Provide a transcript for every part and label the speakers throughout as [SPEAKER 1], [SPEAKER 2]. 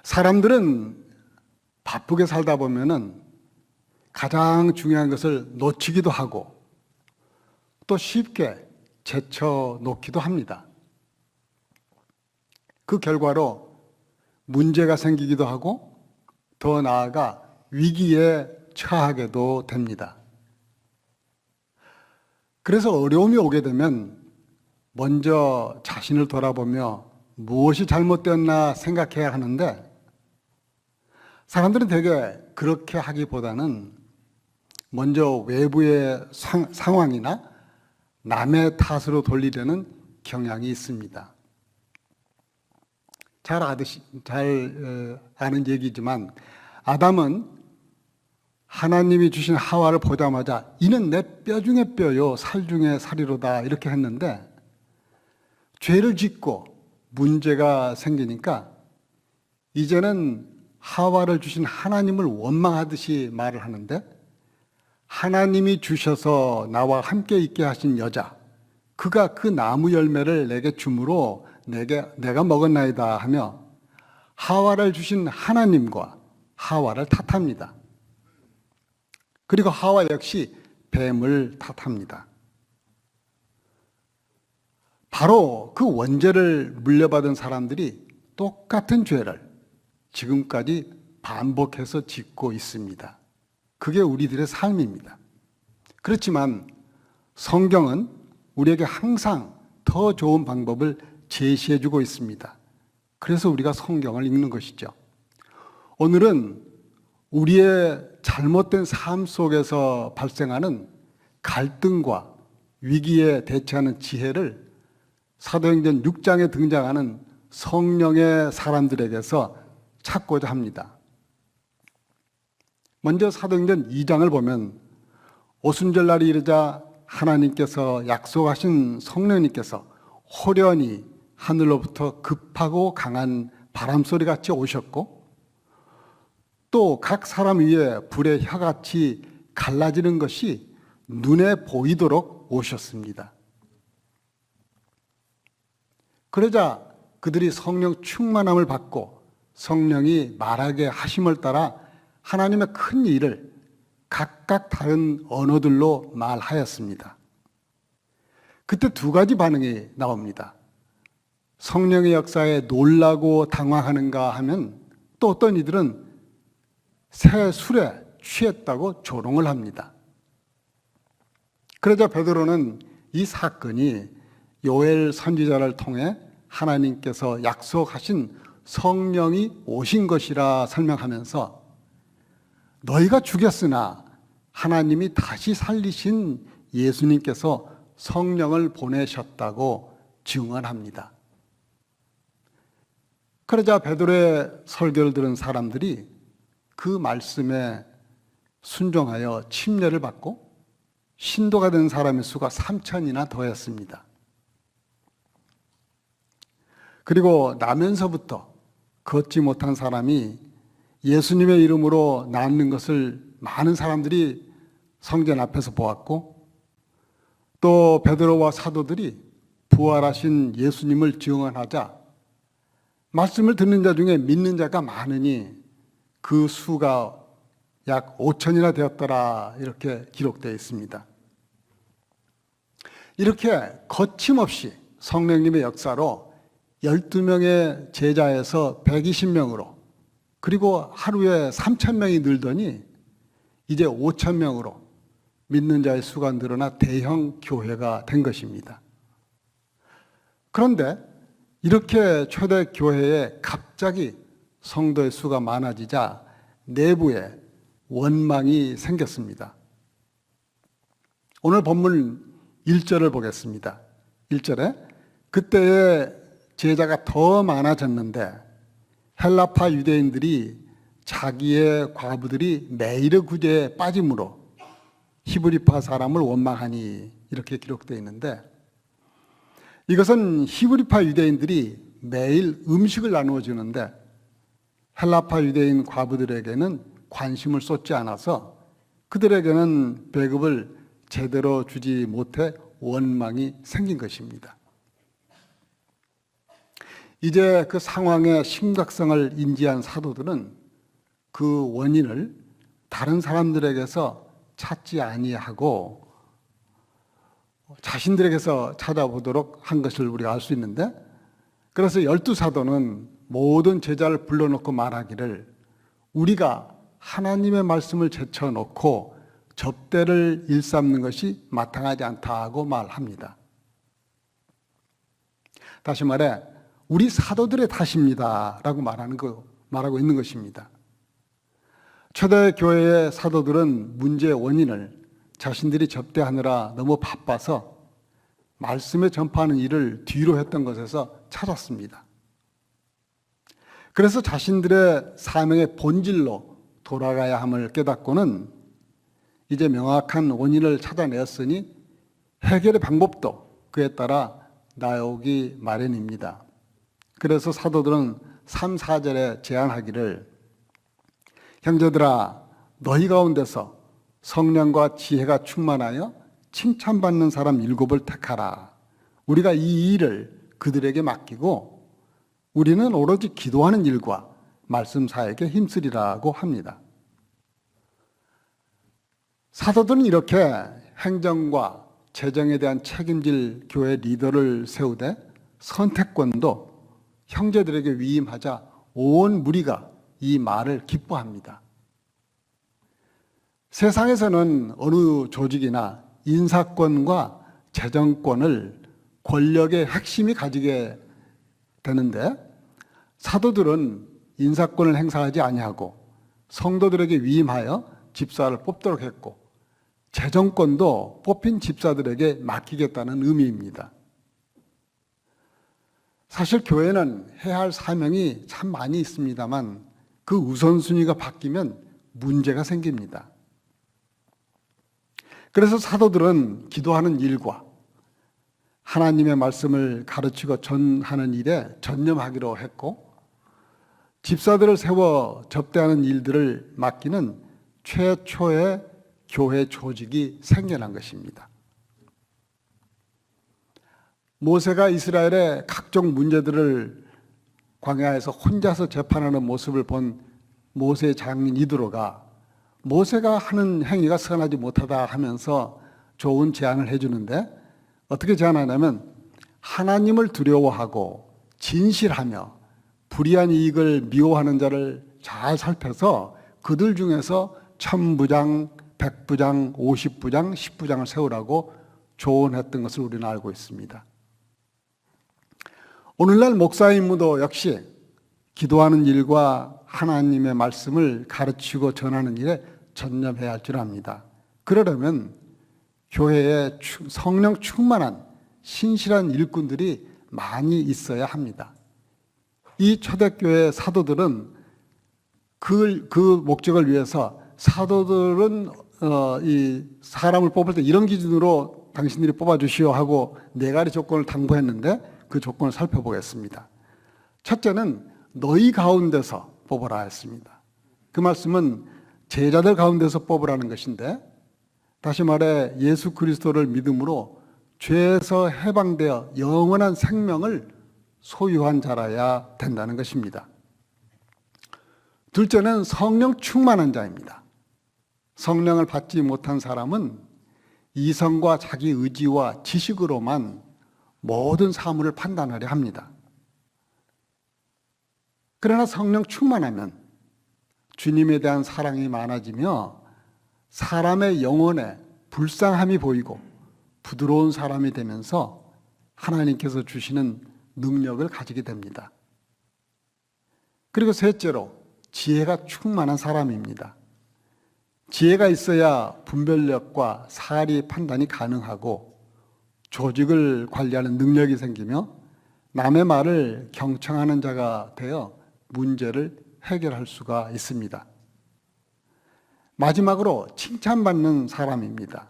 [SPEAKER 1] 사람들은 바쁘게 살다 보면은 가장 중요한 것을 놓치기도 하고 또 쉽게 제쳐놓기도 합니다. 그 결과로 문제가 생기기도 하고 더 나아가 위기에 처하게도 됩니다. 그래서 어려움이 오게 되면 먼저 자신을 돌아보며 무엇이 잘못되었나 생각해야 하는데, 사람들은 대개 그렇게 하기보다는 먼저 외부의 상황이나 남의 탓으로 돌리려는 경향이 있습니다. 잘 아는 얘기지만 아담은 하나님이 주신 하와를 보자마자 이는 내 뼈 중에 뼈요 살 중에 살이로다 이렇게 했는데, 죄를 짓고 문제가 생기니까 이제는 하와를 주신 하나님을 원망하듯이 말을 하는데, 하나님이 주셔서 나와 함께 있게 하신 여자, 그가 그 나무 열매를 내게 주므로 내가 먹었나이다 하며 하와를 주신 하나님과 하와를 탓합니다. 그리고 하와 역시 뱀을 탓합니다. 바로 그 원죄를 물려받은 사람들이 똑같은 죄를 지금까지 반복해서 짓고 있습니다. 그게 우리들의 삶입니다. 그렇지만 성경은 우리에게 항상 더 좋은 방법을 제시해주고 있습니다. 그래서 우리가 성경을 읽는 것이죠. 오늘은 우리의 잘못된 삶 속에서 발생하는 갈등과 위기에 대처하는 지혜를 사도행전 6장에 등장하는 성령의 사람들에게서 찾고자 합니다. 먼저 사도행전 2장을 보면 오순절날이 이르자 하나님께서 약속하신 성령님께서 호련히 하늘로부터 급하고 강한 바람소리 같이 오셨고, 또 각 사람 위에 불의 혀같이 갈라지는 것이 눈에 보이도록 오셨습니다. 그러자 그들이 성령 충만함을 받고 성령이 말하게 하심을 따라 하나님의 큰 일을 각각 다른 언어들로 말하였습니다. 그때 두 가지 반응이 나옵니다. 성령의 역사에 놀라고 당황하는가 하면, 또 어떤 이들은 새 술에 취했다고 조롱을 합니다. 그러자 베드로는 이 사건이 요엘 선지자를 통해 하나님께서 약속하신 성령이 오신 것이라 설명하면서 너희가 죽였으나 하나님이 다시 살리신 예수님께서 성령을 보내셨다고 증언합니다. 그러자 베드로의 설교를 들은 사람들이 그 말씀에 순종하여 침례를 받고 신도가 된 사람의 수가 3,000이나 더했습니다. 그리고 나면서부터 걷지 못한 사람이 예수님의 이름으로 낫는 것을 많은 사람들이 성전 앞에서 보았고, 또 베드로와 사도들이 부활하신 예수님을 증언하자 말씀을 듣는 자 중에 믿는 자가 많으니 그 수가 약 5,000이나 되었더라, 이렇게 기록되어 있습니다. 이렇게 거침없이 성령님의 역사로 12명의 제자에서 120명으로, 그리고 하루에 3,000명이 늘더니 이제 5,000명으로 믿는 자의 수가 늘어나 대형 교회가 된 것입니다. 그런데 이렇게 초대 교회에 갑자기 성도의 수가 많아지자 내부에 원망이 생겼습니다. 오늘 본문 1절을 보겠습니다. 1절에 그때의 제자가 더 많아졌는데 헬라파 유대인들이 자기의 과부들이 매일의 구제에 빠짐으로 히브리파 사람을 원망하니, 이렇게 기록되어 있는데, 이것은 히브리파 유대인들이 매일 음식을 나누어 주는데 헬라파 유대인 과부들에게는 관심을 쏟지 않아서 그들에게는 배급을 제대로 주지 못해 원망이 생긴 것입니다. 이제 그 상황의 심각성을 인지한 사도들은 그 원인을 다른 사람들에게서 찾지 아니하고 자신들에게서 찾아보도록 한 것을 우리가 알 수 있는데, 그래서 12사도는 모든 제자를 불러놓고 말하기를 우리가 하나님의 말씀을 제쳐놓고 접대를 일삼는 것이 마땅하지 않다 하고 말합니다. 다시 말해 우리 사도들의 탓입니다 라고 말하고 있는 것입니다. 초대 교회의 사도들은 문제의 원인을 자신들이 접대하느라 너무 바빠서 말씀을 전파하는 일을 뒤로 했던 것에서 찾았습니다. 그래서 자신들의 사명의 본질로 돌아가야 함을 깨닫고는 이제 명확한 원인을 찾아내었으니 해결의 방법도 그에 따라 나오기 마련입니다. 그래서 사도들은 3, 4절에 제안하기를 형제들아 너희 가운데서 성령과 지혜가 충만하여 칭찬받는 사람 7을 택하라. 우리가 이 일을 그들에게 맡기고 우리는 오로지 기도하는 일과 말씀 사역에 힘쓰리라고 합니다. 사도들은 이렇게 행정과 재정에 대한 책임질 교회 리더를 세우되 선택권도 형제들에게 위임하자 온 무리가 이 말을 기뻐합니다. 세상에서는 어느 조직이나 인사권과 재정권을 권력의 핵심이 가지게 되는데 사도들은 인사권을 행사하지 아니하고 성도들에게 위임하여 집사를 뽑도록 했고 재정권도 뽑힌 집사들에게 맡기겠다는 의미입니다. 사실 교회는 해야 할 사명이 참 많이 있습니다만 그 우선순위가 바뀌면 문제가 생깁니다. 그래서 사도들은 기도하는 일과 하나님의 말씀을 가르치고 전하는 일에 전념하기로 했고 집사들을 세워 접대하는 일들을 맡기는 최초의 교회 조직이 생겨난 것입니다. 모세가 이스라엘의 각종 문제들을 광야에서 혼자서 재판하는 모습을 본 모세의 장인 이드로가 모세가 하는 행위가 선하지 못하다 하면서 좋은 제안을 해주는데 어떻게 제안하냐면 하나님을 두려워하고 진실하며 불의한 이익을 미워하는 자를 잘 살펴서 그들 중에서 1000부장, 100부장, 50부장, 10부장을 세우라고 조언했던 것을 우리는 알고 있습니다. 오늘날 목사의 임무도 역시 기도하는 일과 하나님의 말씀을 가르치고 전하는 일에 전념해야 할 줄 압니다. 그러려면 교회에 성령 충만한 신실한 일꾼들이 많이 있어야 합니다. 이 초대교회 사도들은 그 목적을 위해서 사도들은 이 사람을 뽑을 때 이런 기준으로 당신들이 뽑아주시오 하고 4가지 조건을 당부했는데 그 조건을 살펴보겠습니다. 첫째는 너희 가운데서 뽑으라 했습니다. 그 말씀은 제자들 가운데서 뽑으라는 것인데 다시 말해 예수 그리스도를 믿음으로 죄에서 해방되어 영원한 생명을 소유한 자라야 된다는 것입니다. 둘째는 성령 충만한 자입니다. 성령을 받지 못한 사람은 이성과 자기 의지와 지식으로만 모든 사물을 판단하려 합니다. 그러나 성령 충만하면 주님에 대한 사랑이 많아지며 사람의 영혼에 불쌍함이 보이고 부드러운 사람이 되면서 하나님께서 주시는 능력을 가지게 됩니다. 그리고 셋째로 지혜가 충만한 사람입니다. 지혜가 있어야 분별력과 사리 판단이 가능하고 조직을 관리하는 능력이 생기며 남의 말을 경청하는 자가 되어 문제를 해결할 수가 있습니다. 마지막으로 칭찬받는 사람입니다.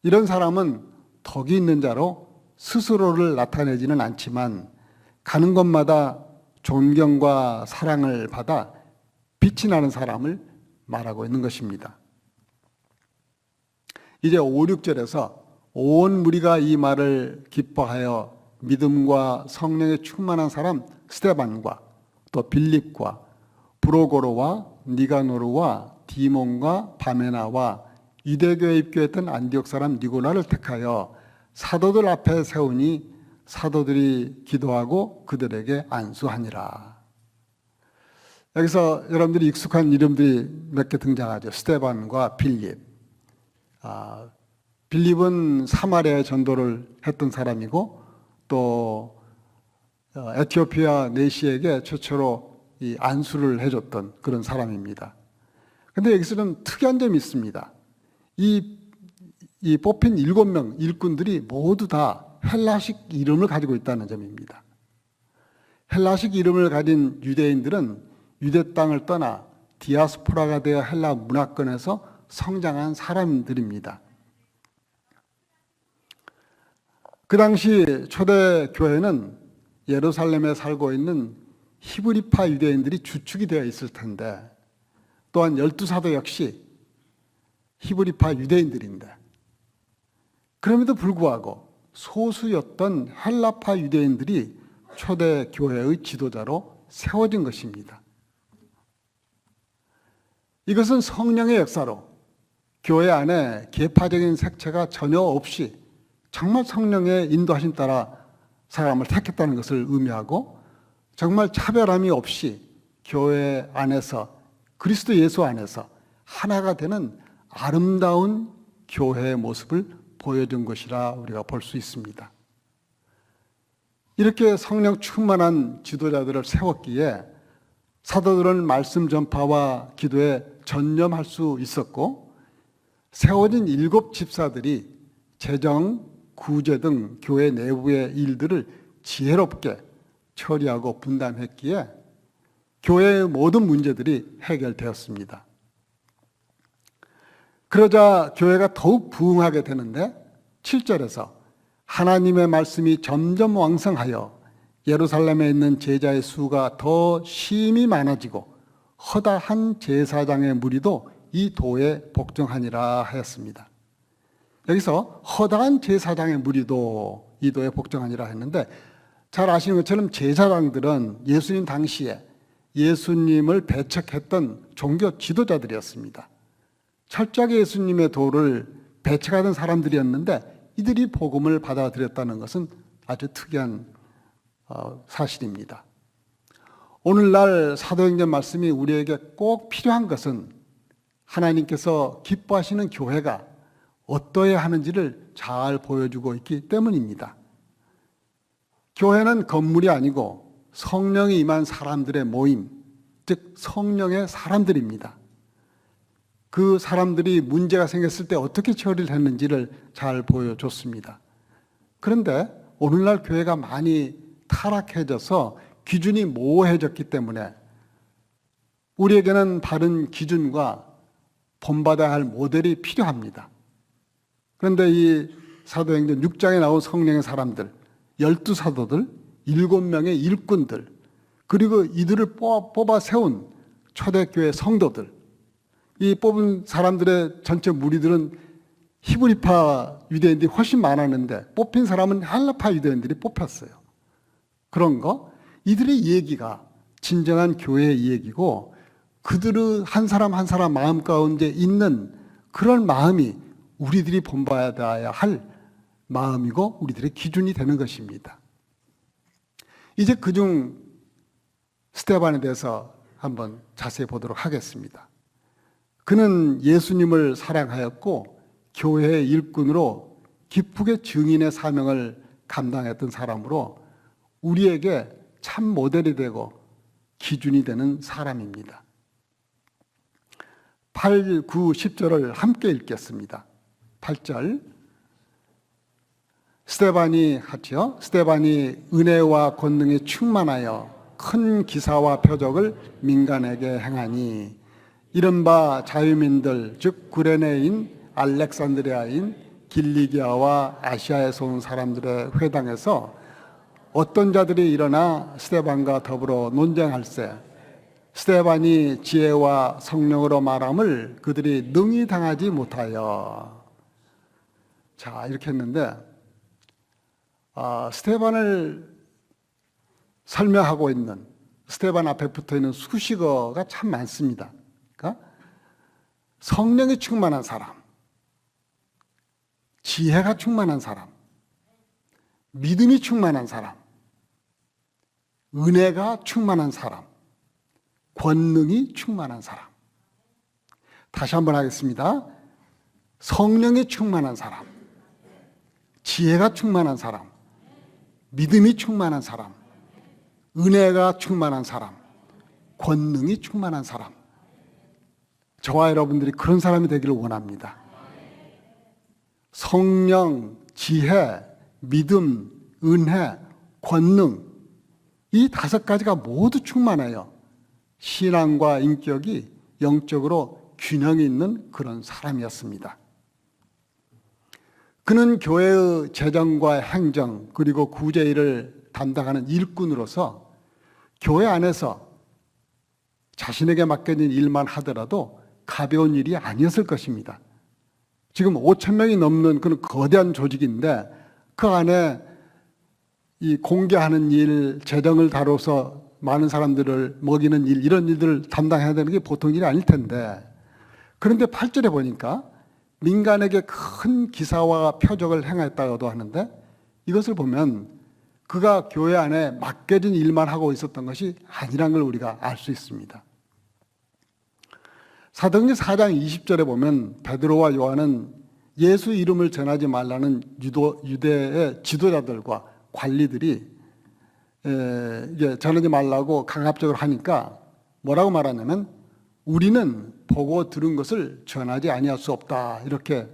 [SPEAKER 1] 이런 사람은 덕이 있는 자로 스스로를 나타내지는 않지만 가는 곳마다 존경과 사랑을 받아 빛이 나는 사람을 말하고 있는 것입니다. 이제 5, 6절에서 온 무리가 이 말을 기뻐하여 믿음과 성령에 충만한 사람 스데반과 또 빌립과 브로고로와 니가노르와 디몬과 바메나와 유대교에 입교했던 안디옥 사람 니고라를 택하여 사도들 앞에 세우니 사도들이 기도하고 그들에게 안수하니라. 여기서 여러분들이 익숙한 이름들이 몇 개 등장하죠. 스데반과 빌립. 빌립은 사마리아에 전도를 했던 사람이고 또 에티오피아 내시에게 최초로 이 안수를 해줬던 그런 사람입니다. 그런데 여기서는 특이한 점이 있습니다. 이 뽑힌 7명 일꾼들이 모두 다 헬라식 이름을 가지고 있다는 점입니다. 헬라식 이름을 가진 유대인들은 유대 땅을 떠나 디아스포라가 되어 헬라 문화권에서 성장한 사람들입니다. 그 당시 초대 교회는 예루살렘에 살고 있는 히브리파 유대인들이 주축이 되어 있을 텐데 또한 12사도 역시 히브리파 유대인들인데 그럼에도 불구하고 소수였던 헬라파 유대인들이 초대 교회의 지도자로 세워진 것입니다. 이것은 성령의 역사로 교회 안에 계파적인 색채가 전혀 없이 정말 성령의 인도하심 따라 사람을 택했다는 것을 의미하고 정말 차별함이 없이 교회 안에서 그리스도 예수 안에서 하나가 되는 아름다운 교회의 모습을 보여준 것이라 우리가 볼 수 있습니다. 이렇게 성령 충만한 지도자들을 세웠기에 사도들은 말씀 전파와 기도에 전념할 수 있었고 세워진 7 집사들이 재정, 구제 등 교회 내부의 일들을 지혜롭게 처리하고 분담했기에 교회의 모든 문제들이 해결되었습니다. 그러자 교회가 더욱 부흥하게 되는데 7절에서 하나님의 말씀이 점점 왕성하여 예루살렘에 있는 제자의 수가 더 심히 많아지고 허다한 제사장의 무리도 이 도에 복종하니라 하였습니다. 여기서 허다한 제사장의 무리도 이 도에 복종하니라 했는데 잘 아시는 것처럼 제사장들은 예수님 당시에 예수님을 배척했던 종교 지도자들이었습니다. 철저하게 예수님의 도를 배척하던 사람들이었는데 이들이 복음을 받아들였다는 것은 아주 특이한 사실입니다. 오늘날 사도행전 말씀이 우리에게 꼭 필요한 것은 하나님께서 기뻐하시는 교회가 어떠해야 하는지를 잘 보여주고 있기 때문입니다. 교회는 건물이 아니고 성령이 임한 사람들의 모임, 즉 성령의 사람들입니다. 그 사람들이 문제가 생겼을 때 어떻게 처리를 했는지를 잘 보여줬습니다. 그런데 오늘날 교회가 많이 타락해져서 기준이 모호해졌기 때문에 우리에게는 바른 기준과 본받아야 할 모델이 필요합니다. 그런데 이 사도행전 6장에 나온 성령의 사람들, 12사도들, 7명의 일꾼들, 그리고 이들을 뽑아 세운 초대교회 성도들, 이 뽑은 사람들의 전체 무리들은 히브리파 유대인들이 훨씬 많았는데 뽑힌 사람은 헬라파 유대인들이 뽑혔어요. 그런 거, 이들의 얘기가 진정한 교회의 얘기고 그들의 한 사람 한 사람 마음 가운데 있는 그런 마음이 우리들이 본받아야 할 마음이고 우리들의 기준이 되는 것입니다. 이제 그중 스데반에 대해서 한번 자세히 보도록 하겠습니다. 그는 예수님을 사랑하였고 교회의 일꾼으로 기쁘게 증인의 사명을 감당했던 사람으로 우리에게 참 모델이 되고 기준이 되는 사람입니다. 8, 9, 10절을 함께 읽겠습니다. 8절 스데반이 하죠. 스데반이 은혜와 권능에 충만하여 큰 기사와 표적을 민간에게 행하니 이른바 자유민들 즉 구레네인 알렉산드리아인 길리기아와 아시아에서 온 사람들의 회당에서 어떤 자들이 일어나 스데반과 더불어 논쟁할세 스데반이 지혜와 성령으로 말함을 그들이 능히 당하지 못하여. 자, 이렇게 했는데 스데반을 설명하고 있는, 스데반 앞에 붙어 있는 수식어가 참 많습니다. 그러니까 성령이 충만한 사람, 지혜가 충만한 사람, 믿음이 충만한 사람, 은혜가 충만한 사람, 권능이 충만한 사람. 다시 한번 하겠습니다. 성령이 충만한 사람, 지혜가 충만한 사람, 믿음이 충만한 사람, 은혜가 충만한 사람, 권능이 충만한 사람. 저와 여러분들이 그런 사람이 되기를 원합니다. 성령, 지혜, 믿음, 은혜, 권능, 이 5가지가 모두 충만해요. 신앙과 인격이 영적으로 균형이 있는 그런 사람이었습니다. 그는 교회의 재정과 행정 그리고 구제 일을 담당하는 일꾼으로서 교회 안에서 자신에게 맡겨진 일만 하더라도 가벼운 일이 아니었을 것입니다. 지금 5,000명이 넘는 그런 거대한 조직인데 그 안에 이 공개하는 일, 재정을 다뤄서 많은 사람들을 먹이는 일, 이런 일들을 담당해야 되는 게 보통 일이 아닐 텐데, 그런데 8절에 보니까 민간에게 큰 기사와 표적을 행했다고도 하는데, 이것을 보면 그가 교회 안에 맡겨진 일만 하고 있었던 것이 아니라는 걸 우리가 알 수 있습니다. 사도행전 4장 20절에 보면 베드로와 요한은 예수 이름을 전하지 말라는 유대의 지도자들과 관리들이 이제 전하지 말라고 강압적으로 하니까 뭐라고 말하냐면, 우리는 보고 들은 것을 전하지 아니할 수 없다, 이렇게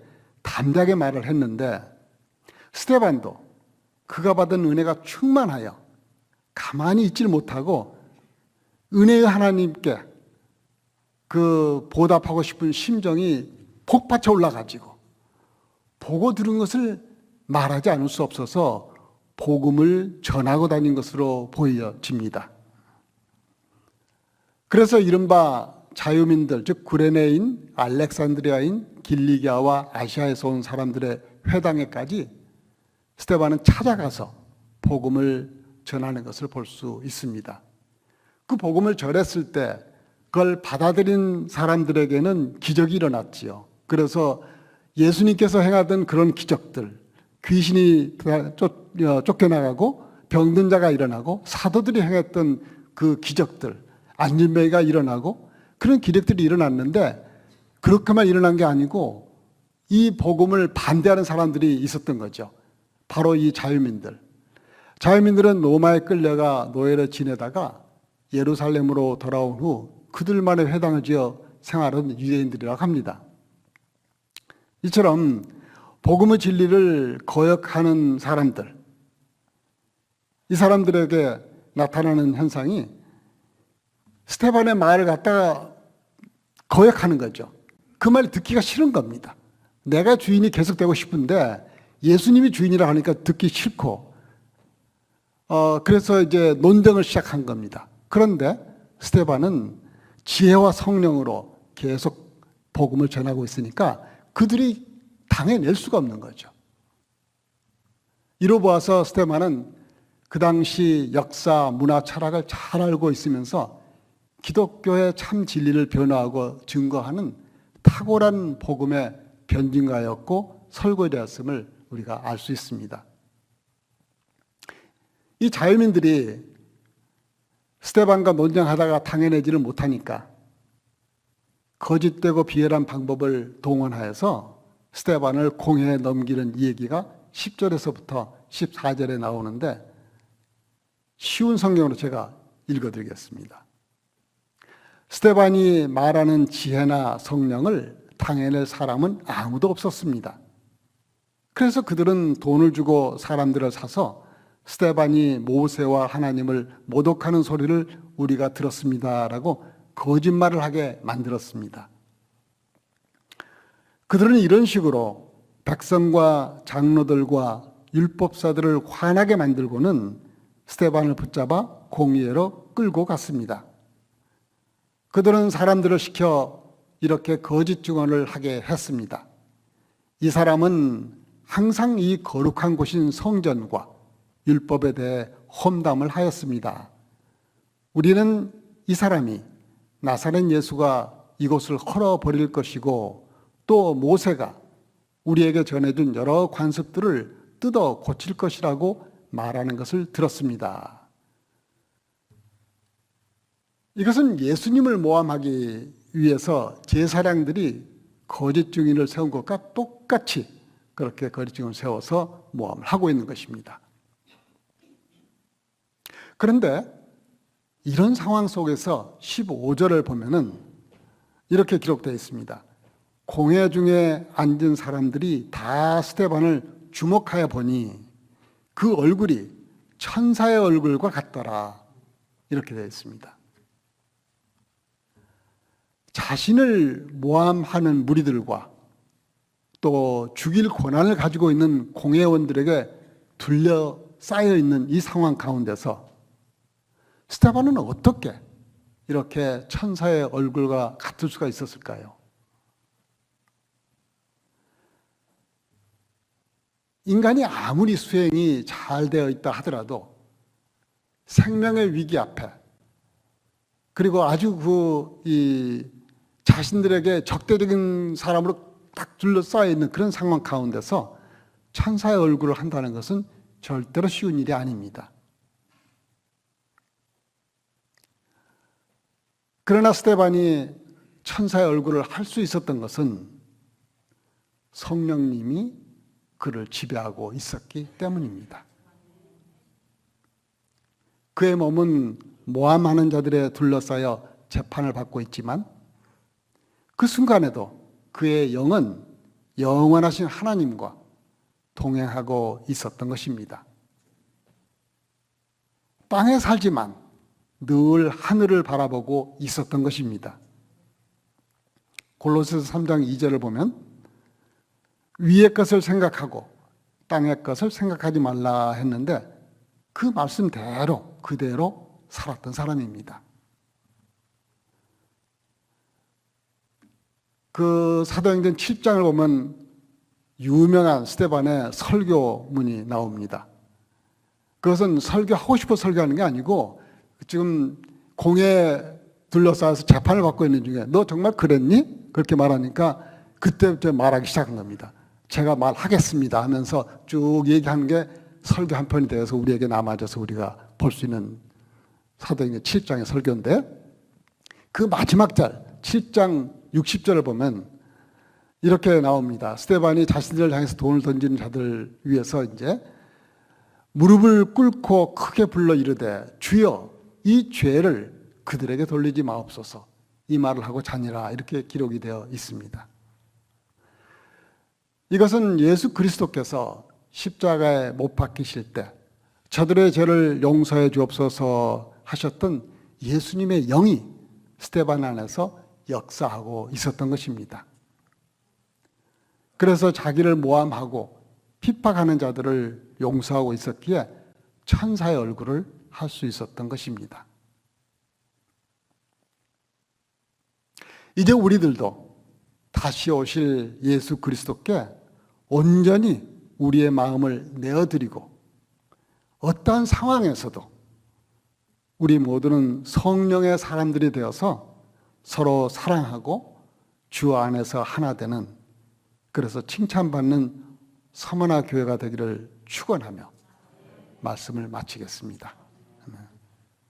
[SPEAKER 1] 담대하게 말을 했는데, 스데반도 그가 받은 은혜가 충만하여 가만히 있질 못하고 은혜의 하나님께 그 보답하고 싶은 심정이 폭받쳐 올라가지고 보고 들은 것을 말하지 않을 수 없어서 복음을 전하고 다닌 것으로 보여집니다. 그래서 이른바 자유민들, 즉 구레네인, 알렉산드리아인, 길리기아와 아시아에서 온 사람들의 회당에까지 스데반은 찾아가서 복음을 전하는 것을 볼 수 있습니다. 그 복음을 전했을 때 그걸 받아들인 사람들에게는 기적이 일어났지요. 그래서 예수님께서 행하던 그런 기적들, 귀신이 쫓겨나가고 병든 자가 일어나고 사도들이 행했던 그 기적들, 안진뱅이가 일어나고 그런 기적들이 일어났는데, 그렇게만 일어난 게 아니고 이 복음을 반대하는 사람들이 있었던 거죠. 바로 이 자유민들. 자유민들은 로마에 끌려가 노예로 지내다가 예루살렘으로 돌아온 후 그들만의 회당을 지어 생활한 유대인들이라고 합니다. 이처럼 복음의 진리를 거역하는 사람들, 이 사람들에게 나타나는 현상이 스데반의 말을 갖다가 거역하는 거죠. 그 말이 듣기가 싫은 겁니다. 내가 주인이 계속되고 싶은데 예수님이 주인이라 하니까 듣기 싫고, 그래서 이제 논쟁을 시작한 겁니다. 그런데 스데반은 지혜와 성령으로 계속 복음을 전하고 있으니까 그들이 당해낼 수가 없는 거죠. 이로 보아서 스데반은 그 당시 역사, 문화, 철학을 잘 알고 있으면서 기독교의 참 진리를 변화하고 증거하는 탁월한 복음의 변증가였고 설교자였음을 우리가 알 수 있습니다. 이 자유민들이 스데반과 논쟁하다가 당해내지를 못하니까 거짓되고 비열한 방법을 동원하여서 스데반을 공회에 넘기는 이 얘기가 10절에서부터 14절에 나오는데, 쉬운 성경으로 제가 읽어드리겠습니다. 스데반이 말하는 지혜나 성령을 당해낼 사람은 아무도 없었습니다. 그래서 그들은 돈을 주고 사람들을 사서 스데반이 모세와 하나님을 모독하는 소리를 우리가 들었습니다라고 거짓말을 하게 만들었습니다. 그들은 이런 식으로 백성과 장로들과 율법사들을 화나게 만들고는 스데반을 붙잡아 공의회로 끌고 갔습니다. 그들은 사람들을 시켜 이렇게 거짓 증언을 하게 했습니다. 이 사람은 항상 이 거룩한 곳인 성전과 율법에 대해 험담을 하였습니다. 우리는 이 사람이 나사렛 예수가 이곳을 헐어버릴 것이고 또 모세가 우리에게 전해준 여러 관습들을 뜯어 고칠 것이라고 말하는 것을 들었습니다. 이것은 예수님을 모함하기 위해서 제사장들이 거짓 증인을 세운 것과 똑같이 그렇게 거짓 증인을 세워서 모함을 하고 있는 것입니다. 그런데 이런 상황 속에서 15절을 보면은 이렇게 기록되어 있습니다. 공회 중에 앉은 사람들이 다 스데반을 주목하여 보니 그 얼굴이 천사의 얼굴과 같더라. 이렇게 되어 있습니다. 자신을 모함하는 무리들과 또 죽일 권한을 가지고 있는 공회원들에게 둘러싸여 있는 이 상황 가운데서 스데반은 어떻게 이렇게 천사의 얼굴과 같을 수가 있었을까요? 인간이 아무리 수행이 잘 되어 있다 하더라도 생명의 위기 앞에 그리고 아주 자신들에게 적대적인 사람으로 딱 둘러싸여 있는 그런 상황 가운데서 천사의 얼굴을 한다는 것은 절대로 쉬운 일이 아닙니다. 그러나 스데반이 천사의 얼굴을 할 수 있었던 것은 성령님이 그를 지배하고 있었기 때문입니다. 그의 몸은 모함하는 자들에 둘러싸여 재판을 받고 있지만 그 순간에도 그의 영은 영원하신 하나님과 동행하고 있었던 것입니다. 땅에 살지만 늘 하늘을 바라보고 있었던 것입니다. 골로새서 3장 2절을 보면 위의 것을 생각하고 땅의 것을 생각하지 말라 했는데 그 말씀대로 그대로 살았던 사람입니다. 그 사도행전 7장을 보면 유명한 스데반의 설교문이 나옵니다. 그것은 설교하고 싶어 설교하는 게 아니고 지금 공회에 둘러싸여서 재판을 받고 있는 중에 너 정말 그랬니? 그렇게 말하니까 그때부터 말하기 시작한 겁니다. 제가 말하겠습니다 하면서 쭉 얘기하는 게 설교 한 편이 되어서 우리에게 남아져서 우리가 볼 수 있는 사도행전 7장의 설교인데 그 마지막 절 7장 60절을 보면 이렇게 나옵니다. 스데반이 자신들을 향해서 돈을 던지는 자들 위해서 이제 무릎을 꿇고 크게 불러 이르되 주여 이 죄를 그들에게 돌리지 마옵소서 이 말을 하고 자니라 이렇게 기록이 되어 있습니다. 이것은 예수 그리스도께서 십자가에 못 박히실 때 저들의 죄를 용서해 주옵소서 하셨던 예수님의 영이 스데반 안에서 역사하고 있었던 것입니다. 그래서 자기를 모함하고 핍박하는 자들을 용서하고 있었기에 천사의 얼굴을 할 수 있었던 것입니다. 이제 우리들도 다시 오실 예수 그리스도께 온전히 우리의 마음을 내어드리고 어떠한 상황에서도 우리 모두는 성령의 사람들이 되어서 서로 사랑하고 주 안에서 하나 되는 그래서 칭찬받는 서머나 교회가 되기를 축원하며 말씀을 마치겠습니다.